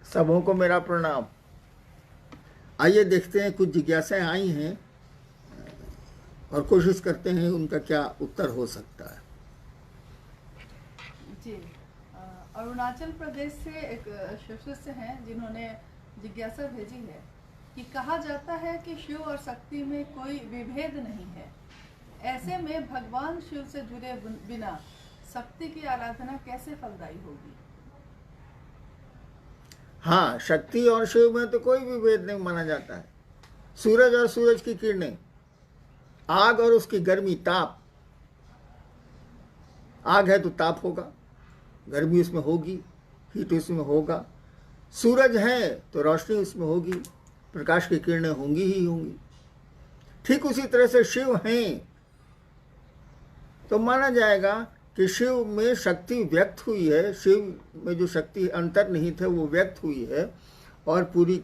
सबों को मेरा प्रणाम। आइए देखते हैं, कुछ जिज्ञासाएं आई हैं और कोशिश करते हैं उनका क्या उत्तर हो सकता है। जी, अरुणाचल प्रदेश से एक शिष्य हैं जिन्होंने जिज्ञासा भेजी है कि कहा जाता है कि शिव और शक्ति में कोई विभेद नहीं है। ऐसे में भगवान शिव से जुड़े बिना शक्ति की आराधना कैसे फलदायी होगी? हाँ, शक्ति और शिव में तो कोई विभेद नहीं माना जाता है। सूरज और सूरज की किरणें, आग और उसकी गर्मी, ताप। आग है तो ताप होगा, गर्मी उसमें होगी, हीट उसमें होगा। सूरज है तो रोशनी उसमें होगी, प्रकाश की किरणें होंगी ही होंगी। ठीक उसी तरह से शिव हैं तो माना जाएगा कि शिव में शक्ति व्यक्त हुई है, शिव में जो शक्ति अंतर्निहित है वो व्यक्त हुई है, और पूरी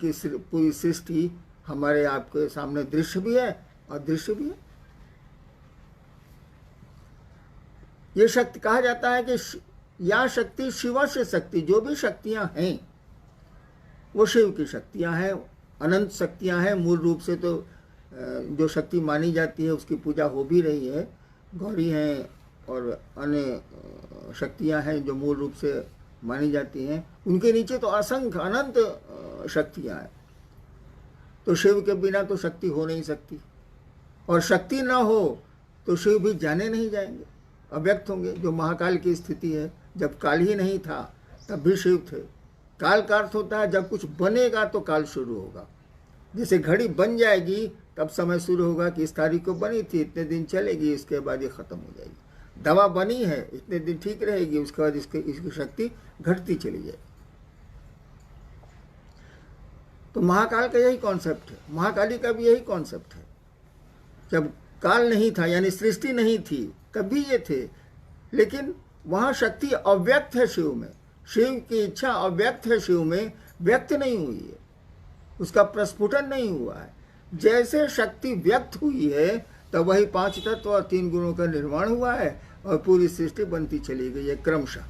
सृष्टि हमारे आपके सामने दृश्य भी है और दृश्य भी है। ये शक्ति कहा जाता है कि या शक्ति शिव से शक्ति, जो भी शक्तियां हैं वो शिव की शक्तियां हैं, अनंत शक्तियां हैं। मूल रूप से तो जो शक्ति मानी जाती है उसकी पूजा हो भी रही है, गौरी हैं और अन्य शक्तियां हैं जो मूल रूप से मानी जाती हैं। उनके नीचे तो असंख्य अनंत शक्तियां हैं। तो शिव के बिना तो शक्ति हो नहीं सकती, और शक्ति ना हो तो शिव भी जाने नहीं जाएंगे, अव्यक्त होंगे। जो महाकाल की स्थिति है, जब काल ही नहीं था तब भी शिव थे। काल का अर्थ होता है जब कुछ बनेगा तो काल शुरू होगा। जैसे घड़ी बन जाएगी तब समय शुरू होगा कि इस तारीख को बनी थी, इतने दिन चलेगी, इसके बाद ये खत्म हो जाएगी। दवा बनी है, इतने दिन ठीक रहेगी, उसके बाद इसकी शक्ति घटती चली जाएगी। तो महाकाल का यही कॉन्सेप्ट है, महाकाली का भी यही कॉन्सेप्ट है। जब काल नहीं था यानी सृष्टि नहीं थी तब भी ये थे, लेकिन वहाँ शक्ति अव्यक्त है शिव में। शिव की इच्छा अव्यक्त है शिव में, व्यक्त नहीं हुई है, उसका प्रस्फुटन नहीं हुआ है। जैसे शक्ति व्यक्त हुई है तब वही 5 तत्व और 3 गुणों का निर्माण हुआ है और पूरी सृष्टि बनती चली गई है क्रमशः।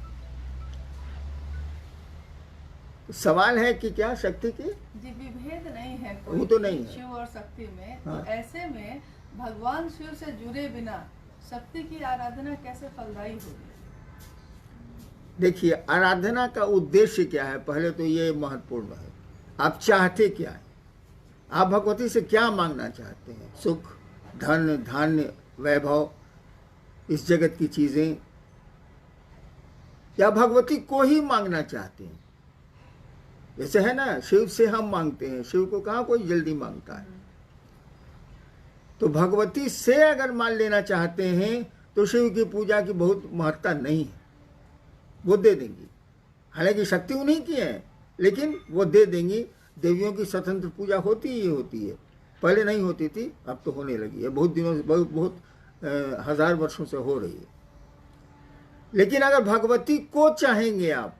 सवाल है कि क्या शक्ति की जी विभेद नहीं है कोई, वो तो नहीं है शिव और शक्ति में। हाँ। तो ऐसे में भगवान शिव से जुड़े बिना शक्ति की आराधना कैसे फलदायी होगी? देखिए, आराधना का उद्देश्य क्या है, पहले तो ये महत्वपूर्ण है। आप चाहते क्या है? आप भगवती से क्या मांगना चाहते हैं? सुख, धन, धान्य, वैभव, इस जगत की चीजें, या भगवती को ही मांगना चाहते हैं? जैसे है ना, शिव से हम मांगते हैं, शिव को कहाँ कोई जल्दी मांगता है। तो भगवती से अगर मान लेना चाहते हैं तो शिव की पूजा की बहुत महत्ता नहीं है, वो दे देंगी। हालांकि शक्ति उन्हीं की है, लेकिन वो दे देंगी। देवियों की स्वतंत्र पूजा होती ही होती है, पहले नहीं होती थी, अब तो होने लगी है, बहुत दिनों से, बहुत हजार वर्षों से हो रही है। लेकिन अगर भगवती को चाहेंगे आप,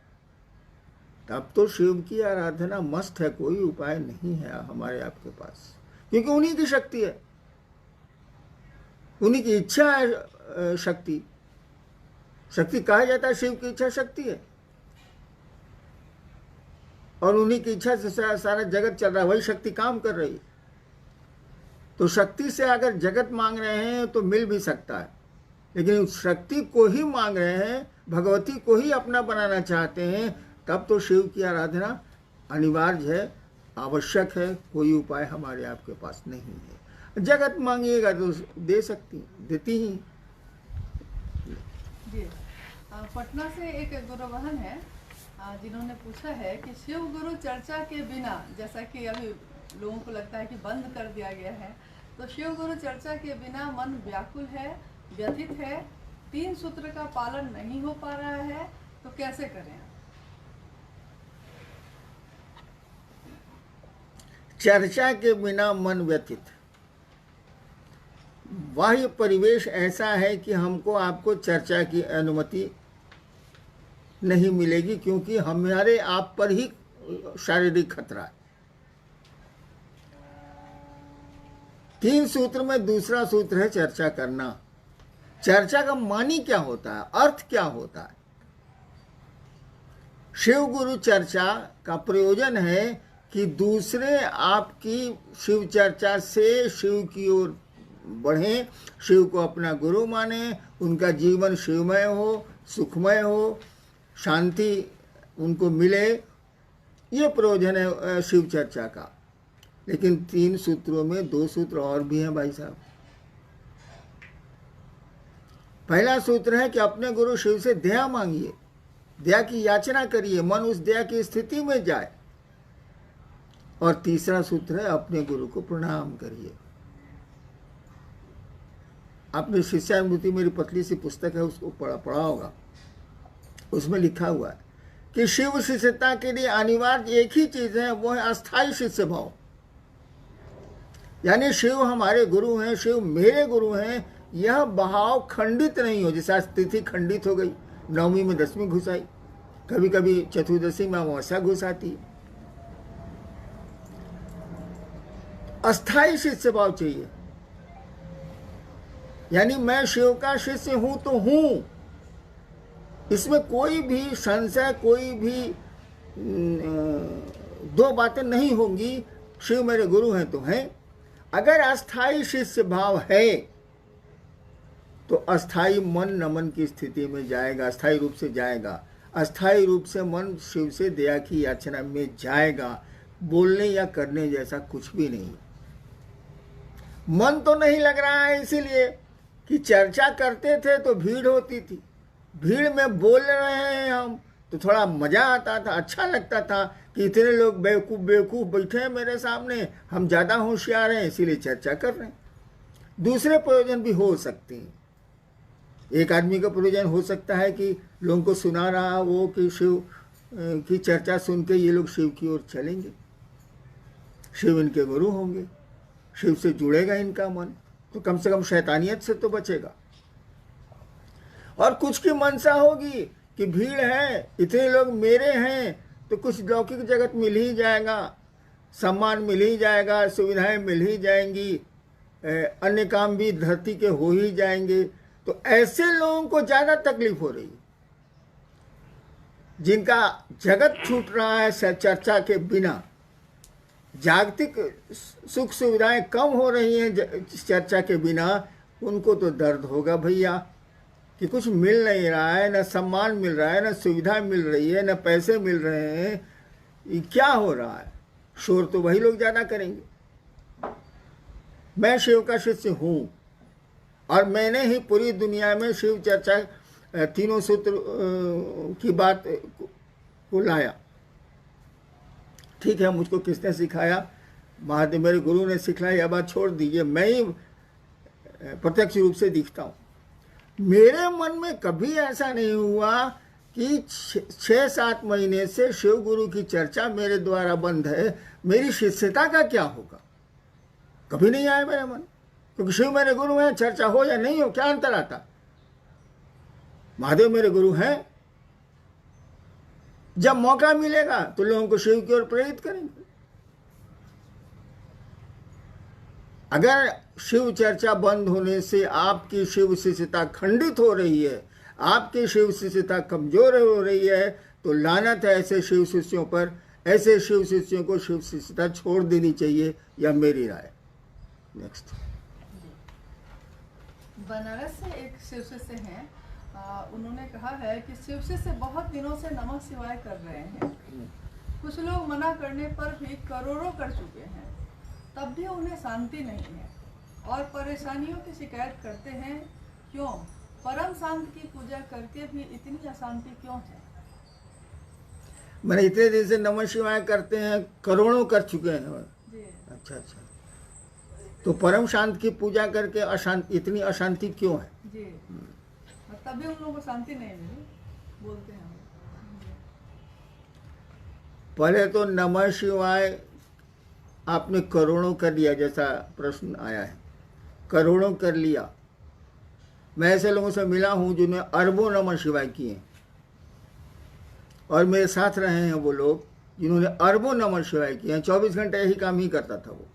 तब तो शिव की आराधना मस्त है, कोई उपाय नहीं है हमारे आपके पास, क्योंकि उन्हीं की शक्ति है, उन्हीं की इच्छा है। शक्ति कहा जाता है, शिव की इच्छा शक्ति है, और उन्हीं की इच्छा से सारा जगत चल रहा है, वही शक्ति काम कर रही है। तो शक्ति से अगर जगत मांग रहे हैं तो मिल भी सकता है, लेकिन शक्ति को ही मांग रहे हैं, भगवती को ही अपना बनाना चाहते हैं, तब तो शिव की आराधना अनिवार्य है, आवश्यक है। कोई उपाय हमारे आपके पास नहीं है। जगत मांगिएगा तो दे सकती, देती ही। जी, पटना से एक गुरु बहन है जिन्होंने पूछा है कि शिव गुरु चर्चा के बिना, जैसा कि अभी लोगों को लगता है कि बंद कर दिया गया है, तो शिव गुरु चर्चा के बिना मन व्याकुल है, व्यथित है, 3 सूत्र का पालन नहीं हो पा रहा है, तो कैसे करें? चर्चा के बिना मन व्यथित, बाह्य परिवेश ऐसा है कि हमको आपको चर्चा की अनुमति नहीं मिलेगी, क्योंकि हमारे आप पर ही शारीरिक खतरा है। 3 सूत्र में दूसरा सूत्र है चर्चा करना। चर्चा का मानी क्या होता है, अर्थ क्या होता है? शिव गुरु चर्चा का प्रयोजन है कि दूसरे आपकी शिव चर्चा से शिव की ओर बढ़ें, शिव को अपना गुरु माने, उनका जीवन शिवमय हो, सुखमय हो, शांति उनको मिले। ये प्रयोजन है शिव चर्चा का। लेकिन 3 सूत्रों में 2 सूत्र और भी हैं भाई साहब। पहला सूत्र है कि अपने गुरु शिव से दया मांगिए, दया की याचना करिए, मन उस दया की स्थिति में जाए। और तीसरा सूत्र है अपने गुरु को प्रणाम करिए। आपने शिष्यानुभूति मेरी पतली सी पुस्तक है, उसको पढ़ा होगा। उसमें लिखा हुआ है कि शिव शिष्यता के लिए अनिवार्य एक ही चीज है, वो है अस्थायी शिष्य भाव। यानी शिव हमारे गुरु हैं, शिव मेरे गुरु हैं, यह भाव खंडित नहीं हो। जैसे आज तिथि खंडित हो गई, 9वीं में 10वीं घुस आई, कभी कभी चतुर्दशी में अमावस्या घुस आती है। अस्थायी शिष्य भाव चाहिए। यानी मैं शिव का शिष्य हूं तो हूं, इसमें कोई भी संशय, कोई भी 2 बातें नहीं होंगी। शिव मेरे गुरु हैं तो हैं। अगर अस्थायी शिष्य भाव है तो अस्थायी मन नमन की स्थिति में जाएगा, अस्थायी रूप से जाएगा। अस्थायी रूप से मन शिव से दया की याचना में जाएगा। बोलने या करने जैसा कुछ भी नहीं। मन तो नहीं लग रहा है, इसीलिए कि चर्चा करते थे तो भीड़ होती थी, भीड़ में बोल रहे हैं हम तो थोड़ा मजा आता था, अच्छा लगता था कि इतने लोग बेवकूफ बैठे हैं मेरे सामने, हम ज़्यादा होशियार हैं इसीलिए चर्चा कर रहे हैं। दूसरे प्रयोजन भी हो सकते हैं। एक आदमी का प्रयोजन हो सकता है कि लोगों को सुना रहा वो कि शिव की चर्चा सुन के ये लोग शिव की ओर चलेंगे, शिव इनके गुरु होंगे, शिव से जुड़ेगा इनका मन, तो कम से कम शैतानियत से तो बचेगा। और कुछ की मनसा होगी कि भीड़ है, इतने लोग मेरे हैं तो कुछ लौकिक जगत मिल ही जाएगा, सम्मान मिल ही जाएगा, सुविधाएं मिल ही जाएंगी, अन्य काम भी धरती के हो ही जाएंगे। तो ऐसे लोगों को ज़्यादा तकलीफ हो रही है, जिनका जगत छूट रहा है चर्चा के बिना, जागतिक सुख सुविधाएं कम हो रही हैं चर्चा के बिना। उनको तो दर्द होगा भैया कि कुछ मिल नहीं रहा है, न सम्मान मिल रहा है, न सुविधा मिल रही है, न पैसे मिल रहे हैं, ये क्या हो रहा है। शोर तो वही लोग ज़्यादा करेंगे। मैं शिव का शिष्य हूँ और मैंने ही पूरी दुनिया में शिव चर्चा 3 सूत्र की बात को लाया। ठीक है, मुझको किसने सिखाया? महादेव मेरे गुरु ने सिखाया। यह बात छोड़ दीजिए, मैं ही प्रत्यक्ष रूप से दिखता हूँ। मेरे मन में कभी ऐसा नहीं हुआ कि 6-7 महीने से शिव गुरु की चर्चा मेरे द्वारा बंद है, मेरी शिष्यता का क्या होगा। कभी नहीं आया मेरे मन, क्योंकि शिव मेरे गुरु हैं, चर्चा हो या नहीं हो क्या अंतर आता। महादेव मेरे गुरु हैं, जब मौका मिलेगा तो लोगों को शिव की ओर प्रेरित करेंगे। अगर शिव चर्चा बंद होने से आपकी शिव शिष्यता खंडित हो रही है, आपकी शिव शिष्यता कमजोर हो रही है, तो लानत है ऐसे शिव शिष्यों पर। ऐसे शिव शिष्यों को शिव शिष्यता छोड़ देनी चाहिए, यह मेरी राय। नेक्स्ट। बनारस से एक शिव शिष्य हैं, उन्होंने कहा है कि शिव शिष्य बहुत दिनों से नमः शिवाय कर रहे हैं, कुछ लोग मना करने पर भी करोड़ों कर चुके हैं, तब भी उन्हें शांति नहीं है और परेशानियों की शिकायत करते हैं। क्यों? परम शांत की पूजा करके भी इतनी अशांति क्यों है? मैंने इतने दिन से नमः शिवाय करते हैं, करोड़ों कर चुके हैं जी। अच्छा, तो परम शांत की पूजा करके अशांति, इतनी अशांति क्यों है जी? तभी उन लोगों को शांति नहीं मिली, बोलते हैं। पहले तो नमः शिवाय आपने करोड़ों कर लिया, जैसा प्रश्न आया है, करोड़ों कर लिया। मैं ऐसे लोगों से मिला हूं जिन्होंने अरबों नमः शिवाय किए, और मेरे साथ रहे हैं वो लोग जिन्होंने अरबों नमः शिवाय किए हैं। 24 घंटे यही काम ही करता था वो।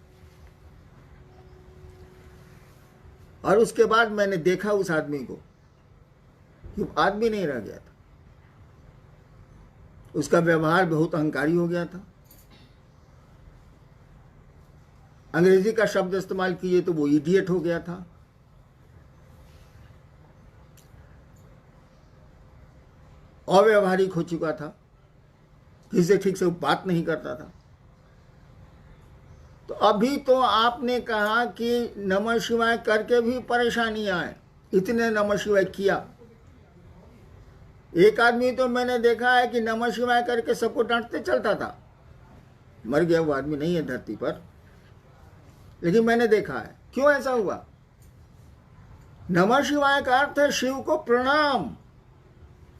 और उसके बाद मैंने देखा उस आदमी को कि आदमी नहीं रह गया था। उसका व्यवहार बहुत अहंकारी हो गया था। अंग्रेजी का शब्द इस्तेमाल किए तो वो इडियट हो गया था। अव्यवहारिक हो चुका था, किसी से ठीक से बात नहीं करता था। तो अभी तो आपने कहा कि नमः शिवाय करके भी परेशानियां आए, इतने नमः शिवाय किया। एक आदमी तो मैंने देखा है कि नमः शिवाय करके सबको डांटते चलता था। मर गया वो आदमी नहीं है धरती पर, लेकिन मैंने देखा है। क्यों ऐसा हुआ? नमः शिवाय का अर्थ है शिव को प्रणाम,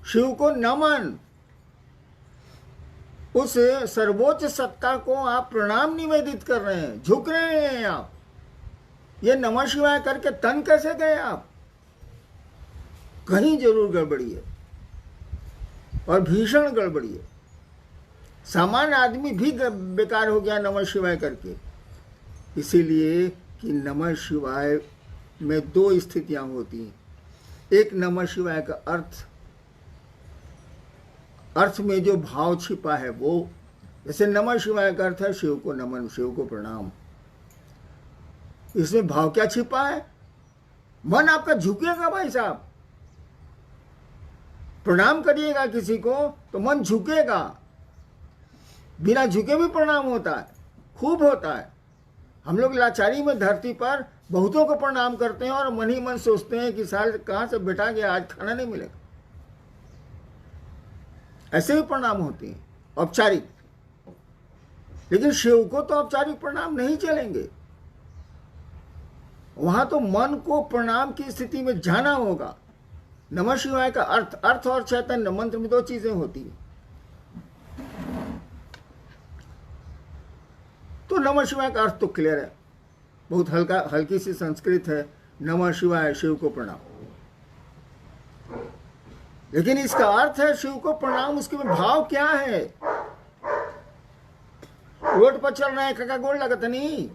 शिव को नमन। उस सर्वोच्च सत्ता को आप प्रणाम निवेदित कर रहे हैं, झुक रहे हैं आप। ये नमः शिवाय करके तन कैसे गए आप? कहीं जरूर गड़बड़ी है, और भीषण गड़बड़ी है। सामान्य आदमी भी बेकार हो गया नमः शिवाय करके। इसीलिए कि नमः शिवाय में दो स्थितियां होती हैं। एक, नमः शिवाय का अर्थ में जो भाव छिपा है वो, जैसे नमः शिवाय का अर्थ है शिव को नमन, शिव को प्रणाम। इसमें भाव क्या छिपा है? मन आपका झुकेगा भाई साहब। प्रणाम करिएगा किसी को तो मन झुकेगा। बिना झुके भी प्रणाम होता है, खूब होता है। हम लोग लाचारी में धरती पर बहुतों को प्रणाम करते हैं और मन ही मन सोचते हैं कि साल कहाँ से बैठा गया, आज खाना नहीं मिलेगा। ऐसे भी प्रणाम होते हैं औपचारिक, लेकिन शिव को तो औपचारिक प्रणाम नहीं चलेंगे। वहां तो मन को प्रणाम की स्थिति में जाना होगा। नमः शिवाय का अर्थ और चैतन्य मंत्र में दो चीजें होती हैं। तो नमः शिवाय का अर्थ तो क्लियर है, बहुत हल्की सी संस्कृत है, नमः शिवाय, शिव को प्रणाम। लेकिन इसका अर्थ है शिव को प्रणाम, उसके में भाव क्या है? रोड पर चल रहे हैं, कका गोड़ लगता नहीं,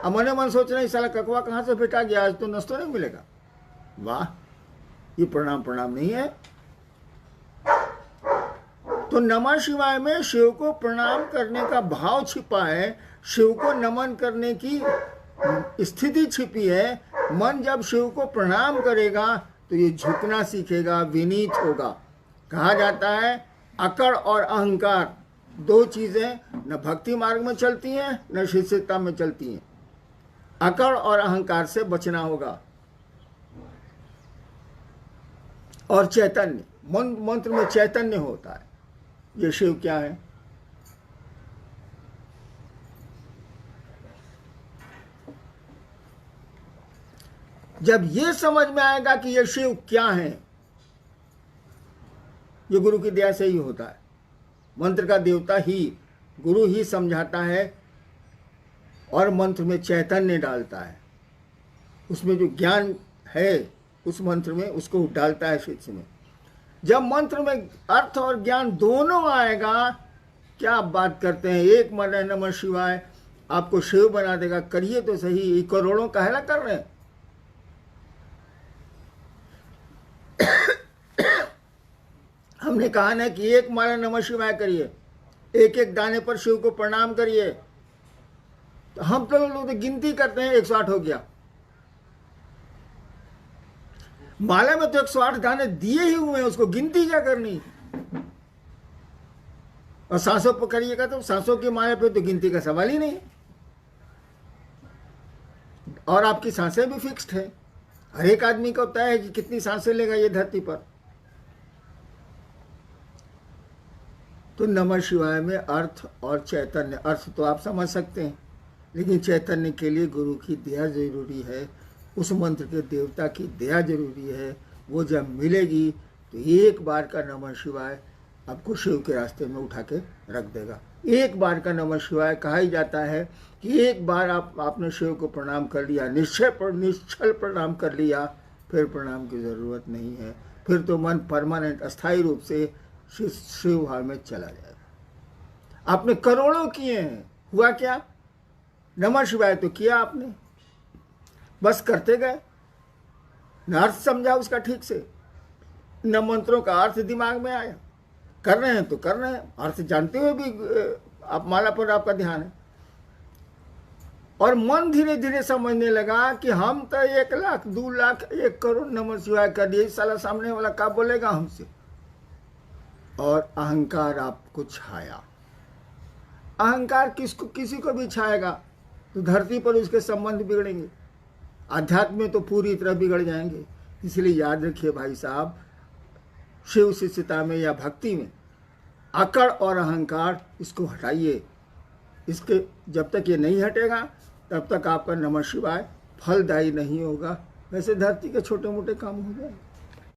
अब मने मन सोच रहे हैं साला ककवा कहां से बेटा गया, आज तो नाश्ता नहीं मिलेगा। वाह, ये प्रणाम नहीं है। तो नमः शिवाय में शिव को प्रणाम करने का भाव छिपा है, शिव को नमन करने की स्थिति छिपी है। मन जब शिव को प्रणाम करेगा तो ये झुकना सीखेगा, विनीत होगा। कहा जाता है अकड़ और अहंकार दो चीजें न भक्ति मार्ग में चलती हैं न शिष्यता में चलती हैं। अकड़ और अहंकार से बचना होगा। और चैतन्य, मंत्र में चैतन्य होता है। ये शिव क्या है? जब ये समझ में आएगा कि ये शिव क्या है, ये गुरु की दया से ही होता है। मंत्र का देवता ही, गुरु ही समझाता है और मंत्र में चैतन्य डालता है। उसमें जो ज्ञान है उस मंत्र में, उसको डालता है शिष्य में। जब मंत्र में अर्थ और ज्ञान दोनों आएगा, क्या आप बात करते हैं, एक मन है नमः शिवाय आपको शिव बना देगा। करिए तो सही, ये करोड़ों काहेला कर रहे हैं। हमने कहा ना कि एक माला नमः शिवाय करिए, एक एक दाने पर शिव को प्रणाम करिए। तो हम तो लोग तो गिनती करते हैं, 108 हो गया। माला में तो 108 दाने दिए ही हुए हैं, उसको गिनती क्या करनी। और सांसों पर करिएगा तो सांसों की माला पे तो गिनती का सवाल ही नहीं। और आपकी सांसें भी फिक्स्ड है, हर एक आदमी को तय है कि कितनी सांसें लेगा ये धरती पर। तो नमः शिवाय में अर्थ और चैतन्य, अर्थ तो आप समझ सकते हैं, लेकिन चैतन्य के लिए गुरु की दया जरूरी है, उस मंत्र के देवता की दया जरूरी है। वो जब मिलेगी तो एक बार का नमः शिवाय आपको शिव के रास्ते में उठा के रख देगा। एक बार का नमः शिवाय कहा ही जाता है कि एक बार आपने शिव को प्रणाम कर लिया, निश्चल प्रणाम कर लिया, फिर प्रणाम की ज़रूरत नहीं है। फिर तो मन परमानेंट अस्थायी रूप से शिव भाव में चला जाएगा। आपने करोड़ों किए हैं, हुआ क्या? नमः शिवाय तो किया आपने, बस करते गए, न अर्थ समझा उसका ठीक से, न मंत्रों का अर्थ दिमाग में आया। कर रहे हैं तो कर रहे हैं, अर्थ जानते हुए भी आप माला पर आपका ध्यान है। और मन धीरे धीरे समझने लगा कि हम तो 1 लाख 2 लाख 1 करोड़ नमः शिवाय कर दिए, साला सामने वाला क्या बोलेगा हमसे। और अहंकार आपको छाया। अहंकार किसी को भी छाएगा तो धरती पर उसके संबंध बिगड़ेंगे, आध्यात्म में तो पूरी तरह बिगड़ जाएंगे। इसलिए याद रखिए भाई साहब, शिव शिष्यता में या भक्ति में अकड़ और अहंकार इसको हटाइए। इसके जब तक ये नहीं हटेगा तब तक आपका नमः शिवाय फलदायी नहीं होगा। वैसे धरती के छोटे मोटे काम हो जाए।